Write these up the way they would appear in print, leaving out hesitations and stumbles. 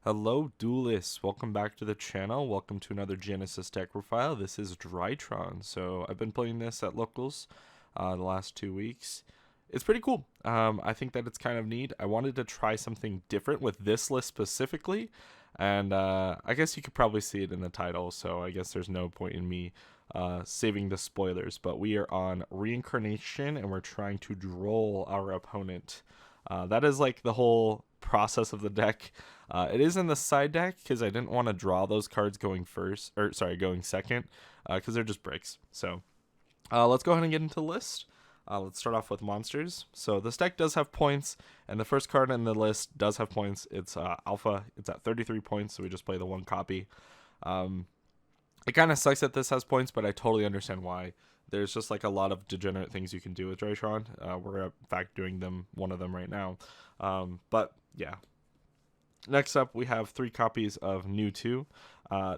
Hello, duelists. Welcome back to the channel. Welcome to another Genesys deck profile. This is Drytron. So I've been playing this at locals the last 2 weeks. It's pretty cool. I think that it's kind of neat. I wanted to try something different with this list specifically, and I guess you could probably see it in the title. So I guess there's no point in me saving the spoilers. But we are on Reincarnation, and we're trying to Droll our opponent. That is like the whole process of the deck. It is in the side deck because I didn't want to draw those cards going first, or sorry, going second, because they're just bricks. So let's go ahead and get into the list. Let's start off with monsters. So this deck does have points, and the first card in the list does have points. It's Alpha. It's at 33 points, so we just play the one copy. It kind of sucks that this has points, but I totally understand why. There's just like a lot of degenerate things you can do with Drytron. We're in fact doing one of them right now. But yeah. Next up, we have 3 copies of New 2.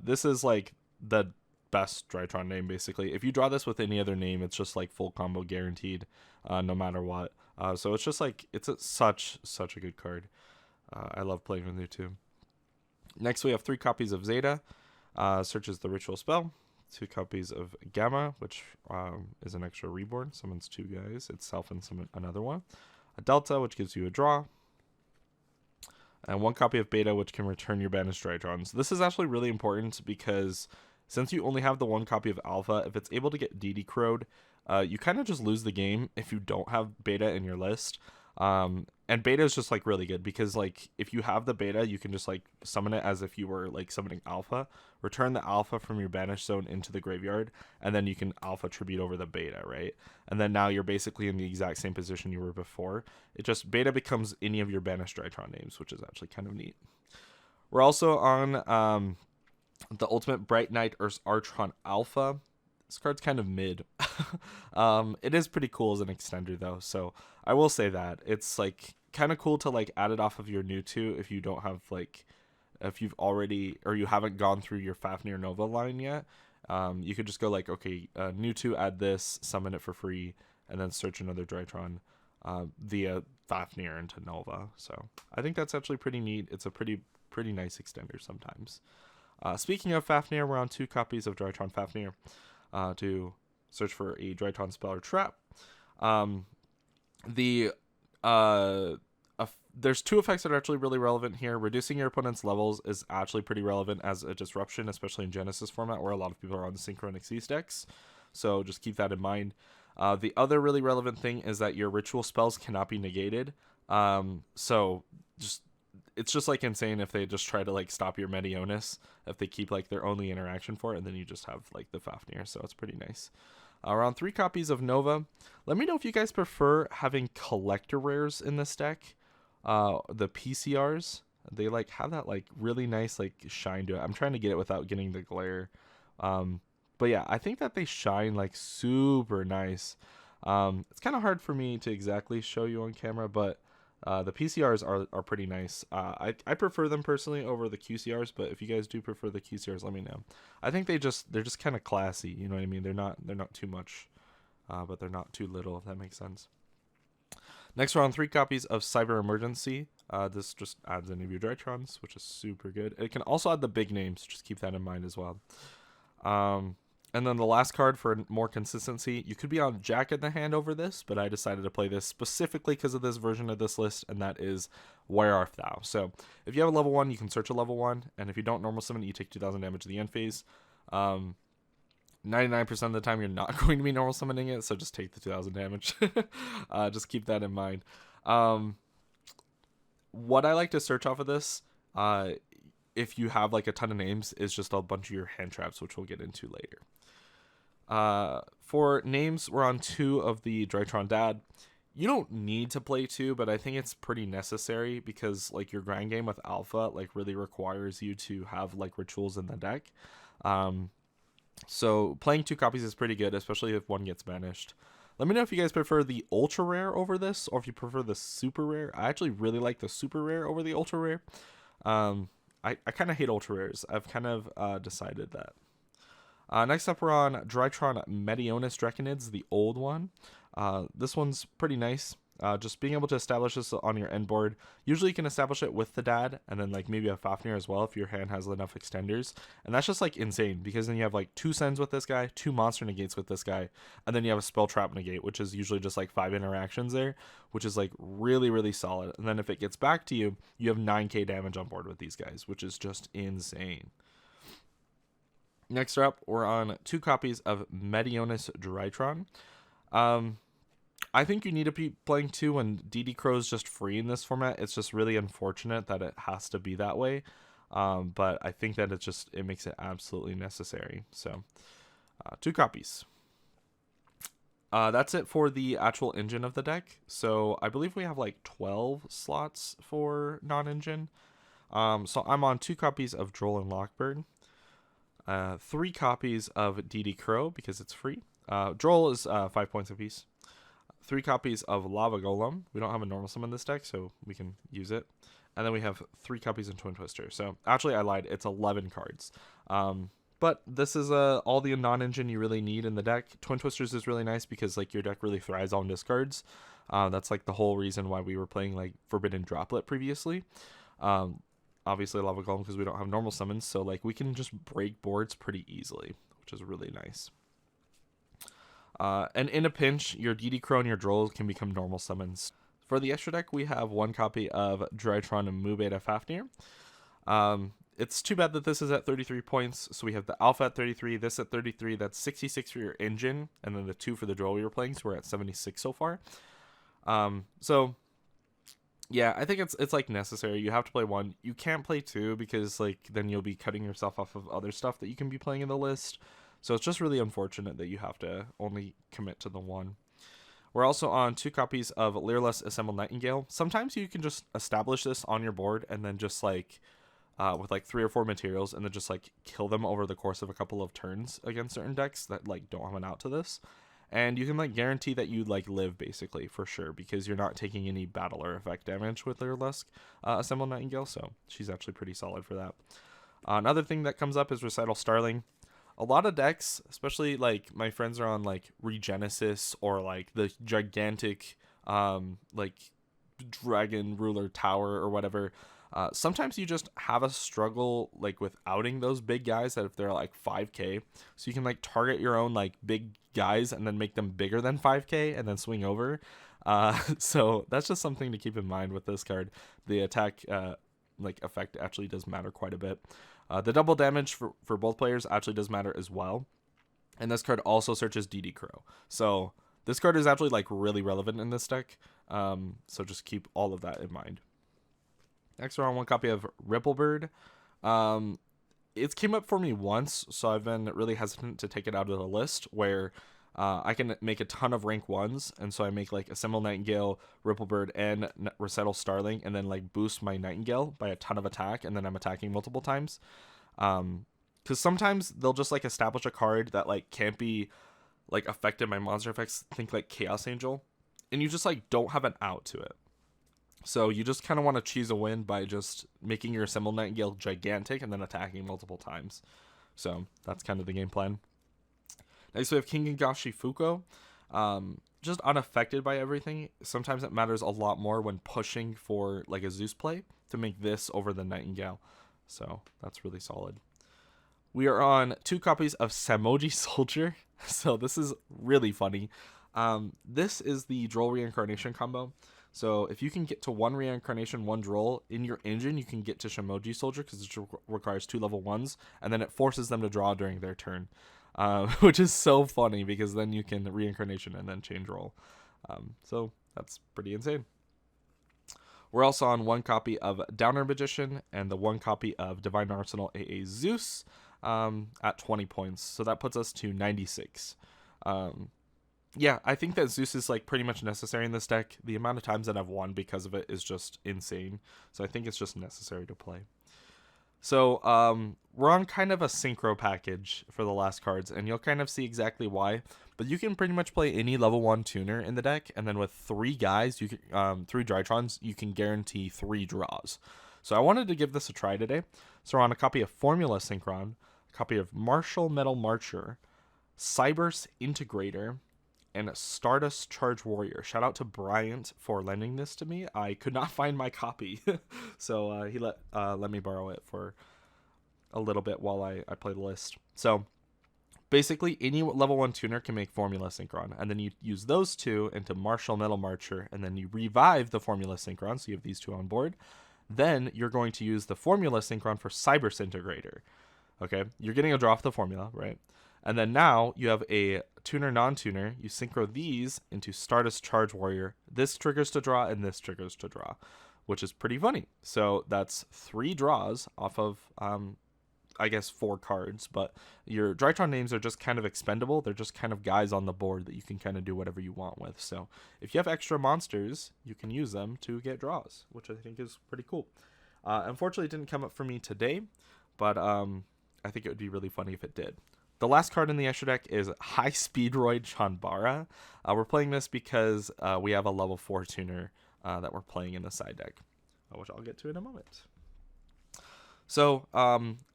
This is like the best Drytron name, basically. If you draw this with any other name, it's just like full combo guaranteed, no matter what. So it's just like, such a good card. I love playing with New 2. Next, we have 3 copies of Zeta. Searches the ritual spell. 2 copies of Gamma, which is an extra reborn. Summons 2 guys itself and another one. A Delta, which gives you a draw. And 1 copy of Beta, which can return your banished Drytrons. This is actually really important because since you only have the 1 copy of Alpha, if it's able to get DD crowed, you kind of just lose the game if you don't have Beta in your list. And Beta is just like really good because like if you have the Beta, you can just like summon it as if you were like summoning Alpha, return the Alpha from your banished zone into the graveyard, and then you can Alpha tribute over the Beta, right? And then now you're basically in the exact same position you were before. It just Beta becomes any of your banished Drytron names, which is actually kind of neat. We're also on the Ultimate Bright Knight Archon Alpha. This card's kind of mid. It is pretty cool as an extender though, so I will say that it's like kind of cool to like add it off of your new 2 if you don't have like if you've already or you haven't gone through your Fafnir Nova line yet. You could just go like, okay, new 2, add this, summon it for free, and then search another Drytron via Fafnir into Nova. So I think that's actually pretty neat. It's a pretty nice extender sometimes. Speaking of Fafnir, we're on 2 copies of Drytron Fafnir. To search for a Drytron spell or trap. There's 2 effects that are actually really relevant here. Reducing your opponent's levels is actually pretty relevant as a disruption, especially in Genesys format where a lot of people are on the Synchronic Sea decks. So just keep that in mind. The other really relevant thing is that your ritual spells cannot be negated. So it's just like insane if they just try to like stop your Medionis, if they keep like their only interaction for it, and then you just have like the Fafnir. So it's pretty nice. Around 3 copies of Nova. Let me know if you guys prefer having collector rares in this deck. The PCRs, they like have that like really nice like shine to it. I'm trying to get it without getting the glare. But yeah, I think that they shine like super nice. It's kind of hard for me to exactly show you on camera, but the PCRs are pretty nice. I prefer them personally over the QCRs, but if you guys do prefer the QCRs, let me know. I think they're just kind of classy. You know what I mean? They're not too much, but they're not too little. If that makes sense. Next, we're on 3 copies of Cyber Emergency. This just adds any of your Drytrons, which is super good. It can also add the big names. Just keep that in mind as well. And then the last card for more consistency, you could be on Jack in the hand over this, but I decided to play this specifically because of this version of this list, and that is Where Art Thou? So if you have a level 1, you can search a level 1, and if you don't normal summon it, you take 2,000 damage to the end phase. 99% of the time, you're not going to be normal summoning it, so just take the 2,000 damage. Just keep that in mind. What I like to search off of this, if you have like a ton of names, is just a bunch of your hand traps, which we'll get into later. For names, we're on 2 of the Drytron Dad. You don't need to play 2, but I think it's pretty necessary because like your grind game with Alpha like really requires you to have like rituals in the deck. So playing 2 copies is pretty good, especially if one gets banished. Let me know if you guys prefer the ultra rare over this, or if you prefer the super rare. I actually really like the super rare over the ultra rare. I kind of hate ultra rares. I've kind of decided that. Next up, we're on Drytron Medionis Draconids, the old one. This one's pretty nice. Just being able to establish this on your end board. Usually you can establish it with the dad and then like maybe a Fafnir as well if your hand has enough extenders. And that's just like insane because then you have like 2 sends with this guy, 2 monster negates with this guy, and then you have a spell trap negate, which is usually just like 5 interactions there, which is like really, really solid. And then if it gets back to you, you have 9k damage on board with these guys, which is just insane. Next up, we're on 2 copies of Medionis Drytron. I think you need to be playing 2 when DD Crow is just free in this format. It's just really unfortunate that it has to be that way. But I think that it makes it absolutely necessary. So 2 copies. That's it for the actual engine of the deck. So I believe we have like 12 slots for non-engine. So I'm on 2 copies of Droll and Lockbird. 3 copies of DD Crow because it's free. Droll is 5 points apiece. 3 copies of Lava Golem. We don't have a normal summon in this deck, so we can use it. And then we have 3 copies of Twin Twister. So actually, I lied. It's 11 cards. But this is all the non-engine you really need in the deck. Twin Twisters is really nice because like your deck really thrives on discards. That's like the whole reason why we were playing like Forbidden Droplet previously. Obviously, Lava Golem because we don't have normal summons, so like we can just break boards pretty easily, which is really nice. And in a pinch, your DD Crow and your Droll can become normal summons. For the extra deck, we have 1 copy of Drytron and Mu Beta Fafnir. It's too bad that this is at 33 points. So we have the Alpha at 33, this at 33. That's 66 for your engine, and then the 2 for the Droll we were playing. So we're at 76 so far. So yeah, I think it's like necessary. You have to play 1. You can't play 2 because like then you'll be cutting yourself off of other stuff that you can be playing in the list. So it's just really unfortunate that you have to only commit to the 1. We're also on 2 copies of Leerless Assembled Nightingale. Sometimes you can just establish this on your board and then just like with like 3 or 4 materials and then just like kill them over the course of a couple of turns against certain decks that like don't have an out to this. And you can like guarantee that you like live basically for sure because you're not taking any battle or effect damage with Leerless Assembled Nightingale. So she's actually pretty solid for that. Another thing that comes up is Recital Starling. A lot of decks, especially like my friends are on like Regenesys or like the gigantic like Dragon Ruler Tower or whatever. Sometimes you just have a struggle like with outing those big guys that if they're like 5k. So you can like target your own like big guys and then make them bigger than 5k and then swing over. So that's just something to keep in mind with this card. The attack like effect actually does matter quite a bit. The double damage for both players actually does matter as well. And this card also searches DD Crow. So this card is actually like really relevant in this deck. So just keep all of that in mind. Next we're on 1 copy of Ripplebird. It's came up for me once, so I've been really hesitant to take it out of the list where I can make a ton of rank 1s, and so I make like Assemble Nightingale, Ripplebird, and Recital Starling, and then like boost my Nightingale by a ton of attack, and then I'm attacking multiple times. Because sometimes they'll just like establish a card that like can't be like affected by monster effects, think like Chaos Angel, and you just like don't have an out to it. So you just kind of want to choose a win by just making your Assemble Nightingale gigantic and then attacking multiple times. So that's kind of the game plan. Next we have Kingashi Fuko. Just unaffected by everything. Sometimes it matters a lot more when pushing for like a Zeus play to make this over the Nightingale. So that's really solid. We are on 2 copies of Samoji Soldier. So this is really funny. This is the Droll Reincarnation combo. So if you can get to 1 Reincarnation, 1 Droll in your engine, you can get to Shamoji Soldier because it requires 2 level 1s, and then it forces them to draw during their turn, which is so funny because then you can Reincarnation and then chain Droll. So that's pretty insane. We're also on 1 copy of Downer Magician and the 1 copy of Divine Arsenal AA Zeus at 20 points. So that puts us to 96. Yeah, I think that Zeus is like pretty much necessary in this deck. The amount of times that I've won because of it is just insane. So I think it's just necessary to play. So we're on kind of a synchro package for the last cards, and you'll kind of see exactly why. But you can pretty much play any level 1 tuner in the deck, and then with 3 guys, you can 3 Drytrons, you can guarantee 3 draws. So I wanted to give this a try today. So we're on a copy of Formula Synchron, a copy of Martial Metal Marcher, Cybers Integrator, and a Stardust Charge Warrior. Shout out to Bryant for lending this to me. I could not find my copy, so he let me borrow it for a little bit while I play the list. So basically, any level 1 tuner can make Formula Synchron, and then you use those two into Martial Metal Marcher, and then you revive the Formula Synchron, so you have these two on board. Then you're going to use the Formula Synchron for Cyber Disintegrator. Okay, you're getting a draw off the formula, right? And then now you have a tuner, non-tuner. You synchro these into Stardust Charge Warrior. This triggers to draw, and this triggers to draw, which is pretty funny. So that's 3 draws off of, I guess, 4 cards. But your Drytron names are just kind of expendable. They're just kind of guys on the board that you can kind of do whatever you want with. So if you have extra monsters, you can use them to get draws, which I think is pretty cool. Unfortunately, it didn't come up for me today, but I think it would be really funny if it did. The last card in the extra deck is High Speedroid Chanbara. We're playing this because we have a level 4 tuner that we're playing in the side deck, which I'll get to in a moment. So,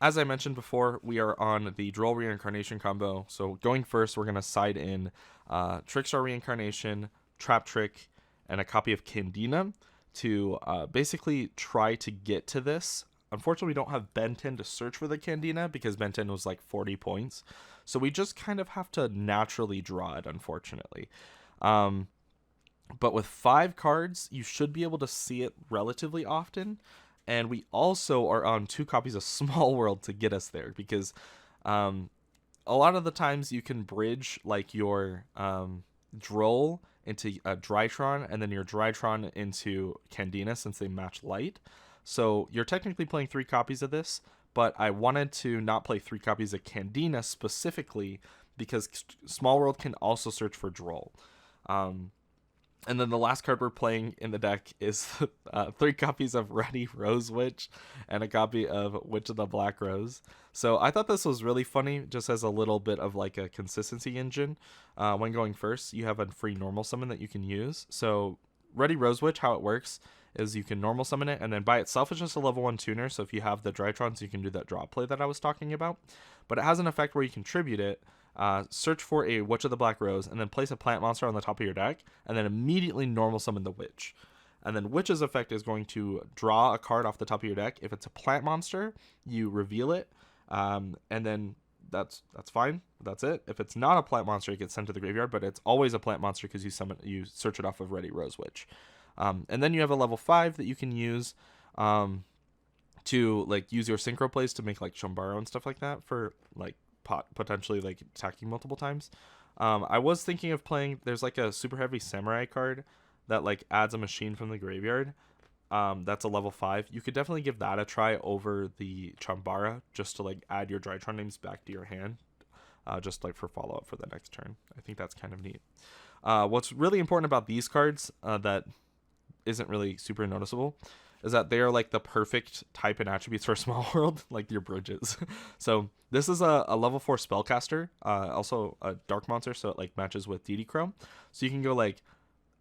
as I mentioned before, we are on the Droll Reincarnation combo. So going first, we're going to side in Trickstar Reincarnation, Trap Trick, and a copy of Candina to basically try to get to this. Unfortunately, we don't have Ben 10 to search for the Candina because Ben 10 was like 40 points. So we just kind of have to naturally draw it, unfortunately. But with 5 cards, you should be able to see it relatively often. And we also are on 2 copies of Small World to get us there because a lot of the times you can bridge like your Droll into a Drytron and then your Drytron into Candina since they match light. So you're technically playing 3 copies of this, but I wanted to not play 3 copies of Candina specifically because Small World can also search for Droll. And then the last card we're playing in the deck is 3 copies of Ready Rose Witch and a copy of Witch of the Black Rose. So I thought this was really funny, just as a little bit of like a consistency engine. When going first, you have a free normal summon that you can use. So Ready Rose Witch, how it works is you can normal summon it, and then by itself it's just a level 1 tuner. So if you have the Drytrons, you can do that draw play that I was talking about. But it has an effect where you can tribute it. Search for a Witch of the Black Rose, and then place a plant monster on the top of your deck, and then immediately normal summon the Witch. And then Witch's effect is going to draw a card off the top of your deck. If it's a plant monster, you reveal it, and then that's fine. That's it. If it's not a plant monster, it gets sent to the graveyard, but it's always a plant monster because you search it off of Ready Rose Witch. And then you have a level 5 that you can use to like use your synchro plays to make like Chambaro and stuff like that for like potentially like attacking multiple times. I was thinking of playing, there's like a super heavy samurai card that like adds a machine from the graveyard. That's a level 5. You could definitely give that a try over the Chambara just to like add your Drytron names back to your hand, just like for follow up for the next turn. I think that's kind of neat. What's really important about these cards that isn't really super noticeable is that they are like the perfect type and attributes for Small World, like your bridges. So this is a level 4 spellcaster, also a dark monster, so it like matches with DD Crow. So you can go like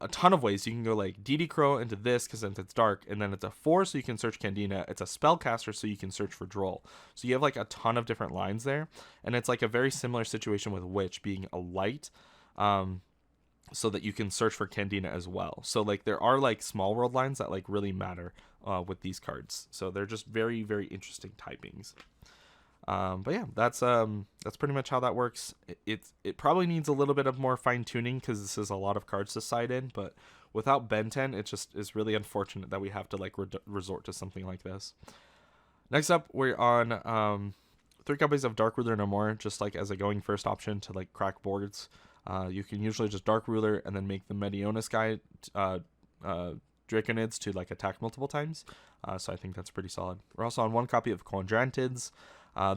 a ton of ways. You can go like DD Crow into this because then it's dark, and then it's a 4 so you can search Candina. It's a spellcaster so you can search for Droll. So you have like a ton of different lines there, and it's like a very similar situation with Witch being a light. So that you can search for Candina as well. So like there are like Small World lines that like really matter with these cards. So they're just very, very interesting typings. But yeah, that's pretty much how that works. It probably needs a little bit of more fine tuning because this is a lot of cards to side in. But without Ben 10, it just is really unfortunate that we have to like resort to something like this. Next up, we're on 3 copies of Dark Ruler No More, just like as a going first option to like crack boards. You can usually just Dark Ruler and then make the Medionis guy Draconids to like attack multiple times. So I think that's pretty solid. We're also on 1 copy of Quadrantids.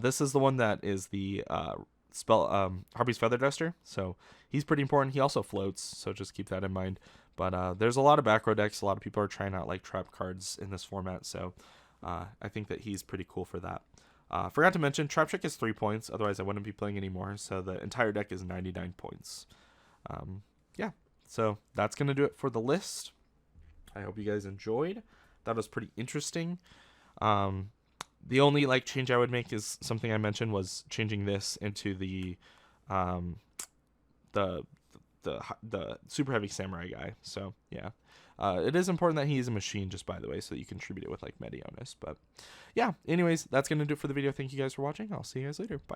This is the one that is the Harpy's Feather Duster. So he's pretty important. He also floats, so just keep that in mind. But there's a lot of back row decks. A lot of people are trying out like trap cards in this format. So I think that he's pretty cool for that. Forgot to mention, Trap Trick is 3 points, otherwise I wouldn't be playing anymore, so the entire deck is 99 points. Yeah, so that's going to do it for the list. I hope you guys enjoyed. That was pretty interesting. The only like change I would make is something I mentioned was changing this into the the super heavy samurai guy. So yeah, it is important that he is a machine, just by the way, so that you contribute it with like Medionis. But yeah, anyways, that's gonna do it for the video. Thank you guys for watching. I'll see you guys later. Bye.